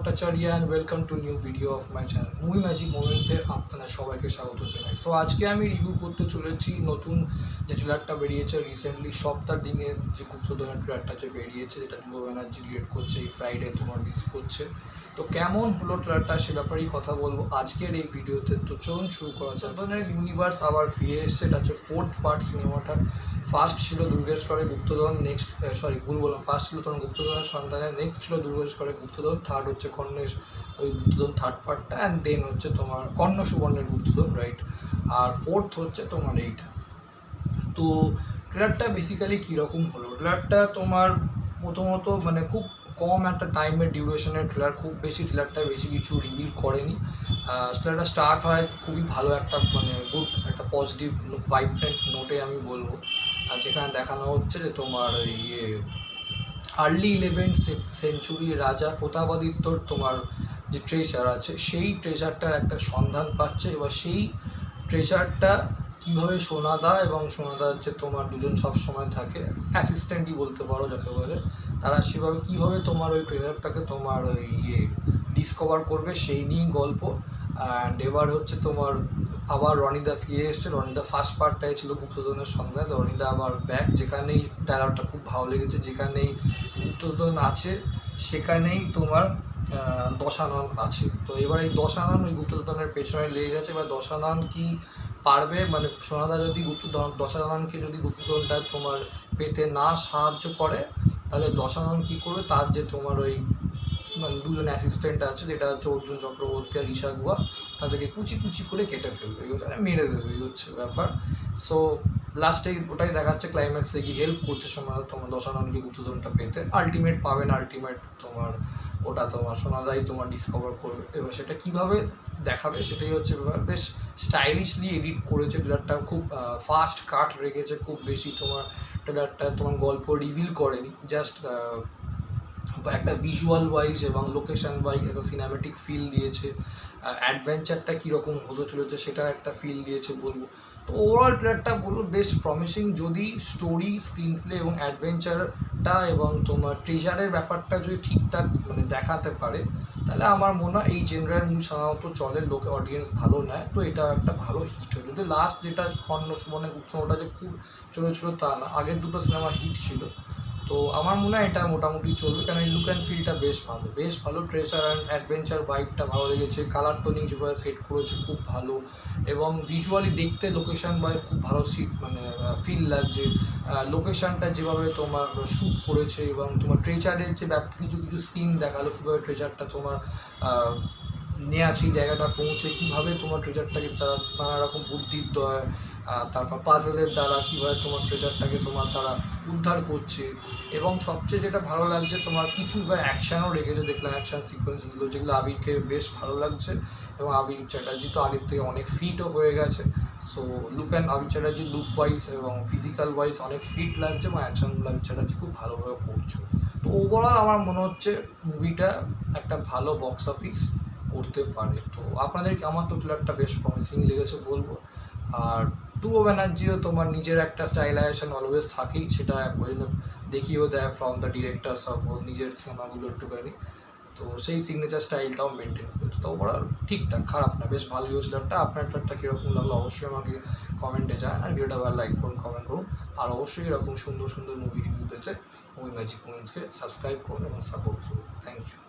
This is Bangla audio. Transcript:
Bhattacharya and welcome to new video of my channel Movie Magic মোমেন্টসে আপনাদের সবাইকে স্বাগত জানাই। সো আজকে আমি রিভিউ করতে চলেছি নতুন যে ট্রেলারটা বেরিয়েছে রিসেন্টলি সপ্তাহ দিনের যে গুপ্তধনের ট্রেলারটা যে বেরিয়েছে, যেটা ধ্রুব ব্যানার্জি ডিরেক্ট করছে, এই ফ্রাইডে তোমার রিলিজ করছে। তো কেমন হলো ট্রেলারটা সে ব্যাপারেই কথা বলবো আজকের এই ভিডিওতে। তো চলুন শুরু করা যাক। গুপ্তধনের ইউনিভার্স আবার ফিরে এসছে, এটা হচ্ছে 4th পার্ট সিনেমাটা। ফার্স্ট ছিল দুর্গেশকরে গুপ্তধন, নেক্সট ভুল বললাম, ফার্স্ট ছিল তখন গুপ্তধনের সন্তানের, নেক্সট ছিল দুর্গেশকরে গুপ্তধন, থার্ড হচ্ছে কর্ণেশ ওই গুপ্তধন থার্ড পার্টটা, অ্যান্ড দেন হচ্ছে তোমার কর্ণ সুবর্ণের গুপ্তধন, রাইট। আর ফোর্থ হচ্ছে তোমার এইটা। তো ট্রেলারটা বেসিক্যালি কীরকম হলো, ট্রেলারটা তোমার প্রথমত মানে খুব কম একটা টাইমের ডিউরেশনের ট্রেলার, খুব বেশি ট্রেলারটা বেশি কিছু রিভিল করেনি। ট্রেলারটা স্টার্ট হয় খুবই ভালো একটা মানে গুড একটা পজিটিভ ভাইব্রেন্ট নোটে আমি বলবো, আর যেখানে দেখানো হচ্ছে যে তোমার ইয়ে আর্লি 11th সেঞ্চুরি রাজা প্রতাপাদিত্যর তোমার যে ট্রেজার আছে সেই ট্রেজারটার একটা সন্ধান পাচ্ছে, এবার সেই ট্রেজারটা কীভাবে সোনাদা এবং সোনাদার যে তোমার দুজন সব সময় থাকে অ্যাসিস্ট্যান্টই বলতে পারো যাকে বলে, তারা সেভাবে কীভাবে তোমার ওই ট্রেজারটাকে তোমার ওই ইয়ে ডিসকভার করবে সেই নিয়েই গল্প। অ্যান্ড এবার হচ্ছে তোমার আবার রনিদা ফিরে এসছে। রনিদা ফার্স্ট পার্টটাই ছিল গুপ্তধনের সন্ধান, রনিদা আবার ব্যাক, যেখানেই ডায়লগটা খুব ভালো লেগেছে, যেখানেই গুপ্তধন আছে সেখানেই তোমার দশানন আছে। তো এবার এই দশানন ওই গুপ্তধনের পেছনে লেগে গেছে। এবার দশানন কি পারবে, মানে সোনাদা যদি দশাননকে যদি গুপ্তধনটা তোমার পেতে না সাহায্য করে তাহলে দশানন কী করবে, তার যে তোমার ওই মানে দুজন অ্যাসিস্ট্যান্ট আছে, যেটা হচ্ছে অর্জুন চক্রবর্তী আর ঈশা গুহা, তাদেরকে কুচি কুচি করে কেটে ফেলবে, মেরে দেবে, এই হচ্ছে ব্যাপার। সো লাস্টে ওটাই দেখাচ্ছে, ক্লাইম্যাক্সে গিয়ে হেল্প করছে সোনাদা তোমার দশাননকে গুপ্তধনটা পেতে। আলটিমেট পাবে না, আলটিমেট তোমার ওটা তোমার সোনাদাই তোমার ডিসকভার করবে। এবার সেটা কীভাবে দেখাবে সেটাই হচ্ছে ব্যাপার। বেশ স্টাইলিশলি এডিট করেছে ট্রেলারটা, খুব ফাস্ট কাট রেখেছে, খুব বেশি তোমার ট্রেলারটা তোমার গল্প রিভিল করেনি, জাস্ট একটা ভিজুয়াল ওয়াইজ এবং লোকেশন ওয়াইজ একটা সিনেমেটিক ফিল দিয়েছে। অ্যাডভেঞ্চারটা কীরকম হতে চলেছে সেটার একটা ফিল দিয়েছে বলবো। তো ওভারঅল ট্রেলারটা বলবো বেশ প্রমিসিং। যদি স্টোরি, স্ক্রিন প্লে এবং অ্যাডভেঞ্চারটা এবং তোমার ট্রেজারের ব্যাপারটা যদি ঠিকঠাক মানে দেখাতে পারে তাহলে আমার মনে হয় এই জেনারেল মুভি সাধারণত চলে, লোকে অডিয়েন্স ভালো নেয়, তো এটা একটা ভালো হিট হয়। যদি লাস্ট যেটা কর্ণ সুবর্ণের গুপ্তধনটা যে খুব চলেছিল তা না, আগের দুটো সিনেমা হিট ছিল, তো আমার মনে হয় এটা মোটামুটি চলবে, কারণ এই লুক অ্যান্ড ফিলটা বেশ ভালো, ট্রেজার অ্যান্ড অ্যাডভেঞ্চার ভাইবটা ভালো লেগেছে, কালার টোনিং যেভাবে সেট করেছে খুব ভালো, এবং ভিজুয়ালি দেখতে লোকেশন বাই খুব ভালো মানে ফিল লাগছে। লোকেশনটা যেভাবে তোমার শ্যুট করেছে এবং তোমার ট্রেজারের যে কিছু কিছু সিন দেখালো, কীভাবে ট্রেজারটা তোমার নেওয়া সেই জায়গাটা পৌঁছে, কীভাবে তোমার ট্রেজারটাকে তারা নানা রকম বুদ্ধির দয় তারপর পাজেলের দ্বারা কীভাবে তোমার ট্রেজারটাকে তোমার তারা উদ্ধার করছে। এবং সবচেয়ে যেটা ভালো লাগছে তোমার কিছু অ্যাকশানও রেখেছে, দেখলাম অ্যাকশান সিকোয়েন্সেসগুলো, যেগুলো আবিরকে বেশ ভালো লাগছে। এবং আবির চ্যাটার্জি তো আগের থেকে অনেক ফিটও হয়ে গেছে, সো আবির চ্যাটার্জি লুক ওয়াইজ এবং ফিজিক্যাল ওয়াইজ অনেক ফিট লাগছে, এবং অ্যাকশানগুলো আবির চ্যাটার্জি খুব ভালোভাবে করছে। তো ওভারঅল আমার মনে হচ্ছে মুভিটা একটা ভালো বক্স অফিস করতে পারে। তো আমার তো ট্রেলারটা বেশ প্রমিসিং লেগেছে বলবো। আর ধ্রুব ব্যানার্জিও তোমার নিজের একটা স্টাইলাইজেশন অলওয়েজ থাকেই, সেটা দেখিয়েও দেয় ফ্রম দ্য ডিরেক্টরস অফ নিজের সিনেমাগুলো একটুখানি, তো সেই সিগনেচার স্টাইলটাও মেনটেন করছে। তো ওরা ঠিকঠাক, খারাপ না, বেশ ভালোই হয়েছিল। আপনার ট্রেলারটা কীরকম লাগলো অবশ্যই আমাকে কমেন্টে জানান, আর ভিডিওটা আবার লাইক করুন, কমেন্ট করুন, আর অবশ্যই এরকম সুন্দর সুন্দর মুভি রিভিউ পেতে মুভি ম্যাজিক মোমেন্টসকে সাবস্ক্রাইব করুন এবং সাপোর্ট করুন। Thank you.